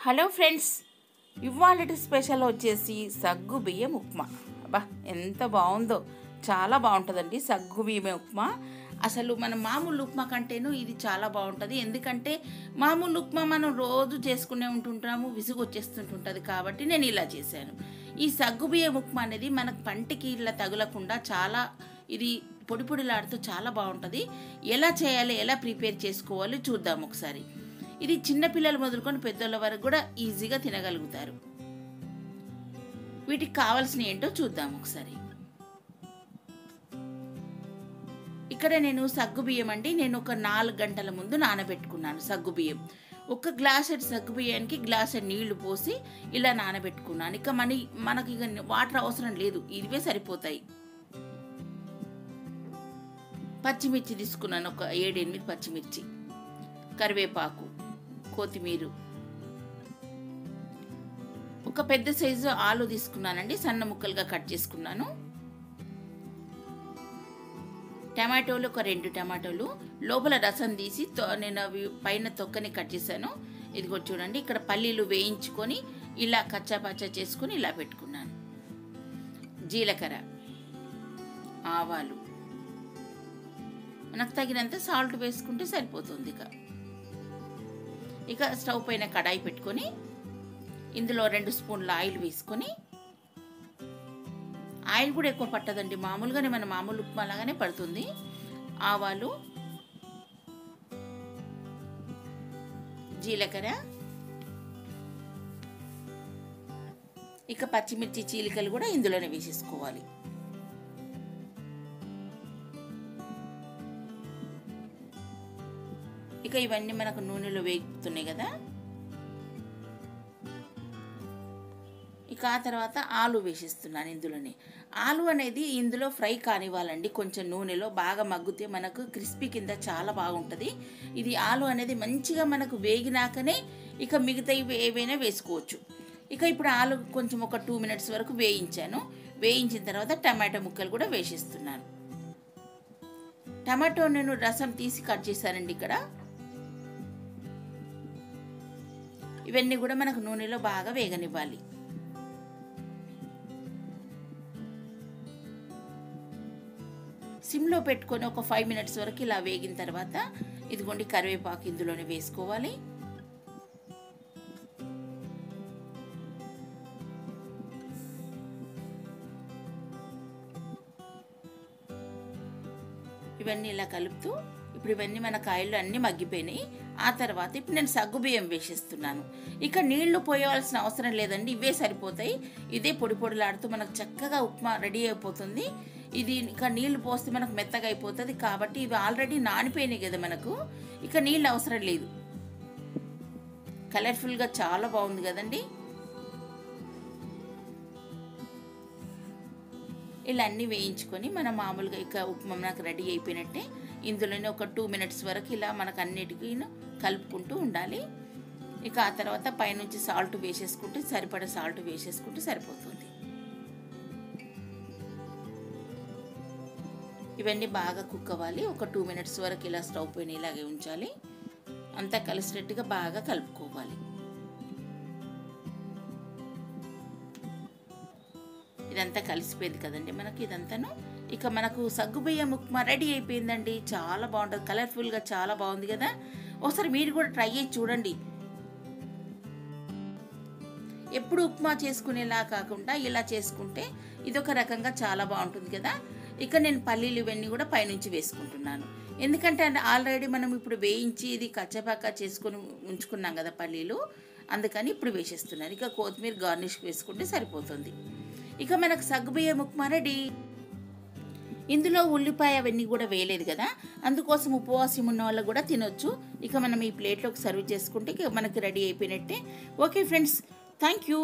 Hello friends, ఇవాళటి special వచ్చేసి సగ్గు బియ్యం ఉప్మా. అబ్బా ఎంత బాగుందో, చాలా బాగుంటుందండి సగ్గు బియ్యం ఉప్మా. అసలు మన మామూలు ఉప్మా కంటేను ఇది చాలా బాగుంటుంది. ఎందుకంటే మామూలు ఉప్మా మనం రోజు చేసుకునే ఉంటుంటాము, విసుగు వచ్చేస్తుంటుంటుంది. కాబట్టి నేను ఇలా చేశాను. ఈ సగ్గు బియ్యం ఉప్మా అనేది మనకు పంటికి ఇలా తగులకుండా చాలా ఇది పొడి పొడిలాడుతూ చాలా బాగుంటుంది. ఎలా చేయాలి, ఎలా ప్రిపేర్ చేసుకోవాలి చూద్దాం ఒకసారి. ఇది చిన్నపిల్లలు మొదలుకొని పెద్దోళ్ళ వరకు కూడా ఈజీగా తినగలుగుతారు. వీటికి కావాల్సిన ఏంటో చూద్దాం ఒకసారి. ఇక్కడ నేను సగ్గు బియ్యం అండి, నేను ఒక 4 గంటల ముందు నానబెట్టుకున్నాను సగ్గు బియ్యం. ఒక గ్లాసెడ్ సగ్గు బియ్యానికి గ్లాసెడ్ నీళ్లు పోసి ఇలా నానబెట్టుకున్నాను. ఇక మనకి ఇక వాటర్ అవసరం లేదు, ఇవే సరిపోతాయి. పచ్చిమిర్చి తీసుకున్నాను, ఒక 7-8 పచ్చిమిర్చి, కరివేపాకు, కొత్తిమీర, ఒక పెద్ద సైజు ఆలు తీసుకున్నానండి, సన్న ముక్కలుగా కట్ చేసుకున్నాను. టమాటోలు ఒక 2 టమాటోలు, లోపల రసం తీసి నేను అవి పైన తొక్కని కట్ చేశాను. ఇదిగో చూడండి, ఇక్కడ పల్లీలు వేయించుకొని ఇలా కచ్చాపచ్చా చేసుకొని ఇలా పెట్టుకున్నాను. జీలకర్ర, ఆవాలు, మనకు తగినంత సాల్ట్ వేసుకుంటే సరిపోతుంది. ఇక స్టవ్ పైన కడాయి పెట్టుకొని ఇందులో 2 స్పూన్ల ఆయిల్ వేసుకొని, ఆయిల్ కూడా ఎక్కువ పట్టదండి, మామూలుగానే మన మామూలు ఉప్మా లాగానే పడుతుంది. ఆవాలు, జీలకర్ర, ఇక పచ్చిమిర్చి చీలికలు కూడా ఇందులోనే వేసేసుకోవాలి. ఇక ఇవన్నీ మనకు నూనెలో వేగుతున్నాయి కదా. ఇక ఆ తర్వాత ఆలు వేసేస్తున్నాను ఇందులోనే. ఆలు అనేది ఇందులో ఫ్రై కానివ్వాలండి, కొంచెం నూనెలో బాగా మగ్గితే మనకు క్రిస్పీ కింద చాలా బాగుంటుంది. ఇది ఆలు అనేది మంచిగా మనకు వేగినాకనే ఇక మిగతా ఏవైనా వేసుకోవచ్చు. ఇక ఇప్పుడు ఆలు కొంచెం ఒక 2 మినిట్స్ వరకు వేయించాను. వేయించిన తర్వాత టమాటో ముక్కలు కూడా వేసేస్తున్నాను. టమాటో నేను రసం తీసి కట్ చేశానండి ఇక్కడ. ఇవన్నీ కూడా మనకు నూనెలో బాగా వేగనివ్వాలి. సిమ్లో పెట్టుకొని ఒక 5 మినిట్స్ వరకు ఇలా వేగిన తర్వాత ఇదిగోండి కరివేపాకు ఇందులోనే వేసుకోవాలి. ఇవన్నీ ఇలా కలుపుతూ ఇప్పుడు ఇవన్నీ మన కాయలు అన్నీ మగ్గిపోయినాయి. ఆ తర్వాత ఇప్పుడు నేను సగ్గు బియ్యం వేసేస్తున్నాను. ఇక నీళ్లు పోయవలసిన అవసరం లేదండి, ఇవే సరిపోతాయి. ఇదే పొడి పొడిలాడుతూ మనకు చక్కగా ఉప్మా రెడీ అయిపోతుంది. ఇది ఇక నీళ్లు పోస్తే మనకు మెత్తగా అయిపోతుంది. కాబట్టి ఇవి ఆల్రెడీ నానిపోయినాయి కదా మనకు, ఇక నీళ్ళు అవసరం లేదు. కలర్ఫుల్గా చాలా బాగుంది కదండి. ఇలా అన్నీ వేయించుకొని మనం మామూలుగా ఇక ఉప్మా మనకు రెడీ అయిపోయినట్టే. ఇందులోనే ఒక 2 మినిట్స్ వరకు ఇలా మనకు అన్నిటికీ కలుపుకుంటూ ఉండాలి. ఇక ఆ తర్వాత పైనుంచి సాల్ట్ వేసేసుకుంటే సరిపడే సాల్ట్ వేసేసుకుంటే సరిపోతుంది. ఇవన్నీ బాగా కుక్ అవ్వాలి. ఒక 2 మినిట్స్ వరకు ఇలా స్టవ్ పైన ఇలాగే ఉంచాలి. అంతా కలిసినట్టుగా బాగా కలుపుకోవాలి. ఇదంతా కలిసిపోయింది కదండి మనకి ఇదంతాను. ఇక మనకు సగ్గుబియ్యం ఉప్మా రెడీ అయిపోయిందండి. చాలా బాగుంటుంది, కలర్ఫుల్గా చాలా బాగుంది కదా. ఒకసారి మీరు కూడా ట్రై చేసి చూడండి. ఎప్పుడు ఉప్మా చేసుకునేలా కాకుండా ఇలా చేసుకుంటే ఇదొక రకంగా చాలా బాగుంటుంది కదా. ఇక నేను పల్లీలు ఇవన్నీ కూడా పైనుంచి వేసుకుంటున్నాను. ఎందుకంటే ఆల్రెడీ మనం ఇప్పుడు వేయించి ఇది కచ్చపక్క చేసుకొని ఉంచుకున్నాం కదా పల్లీలు, అందుకని ఇప్పుడు వేసేస్తున్నాను. ఇక కొత్తిమీర గార్నిష్ వేసుకుంటే సరిపోతుంది. ఇక మనకు సగ్గుబియ్యం ఉప్మా రెడీ. ఇందులో ఉల్లిపాయ అవన్నీ కూడా వేయలేదు కదా, అందుకోసం ఉపవాసం ఉన్న వాళ్ళు కూడా తినొచ్చు. ఇక మనం ఈ ప్లేట్లోకి సర్వ్ చేసుకుంటే ఇక మనకి రెడీ అయిపోయినట్టే. Okay friends, thank you.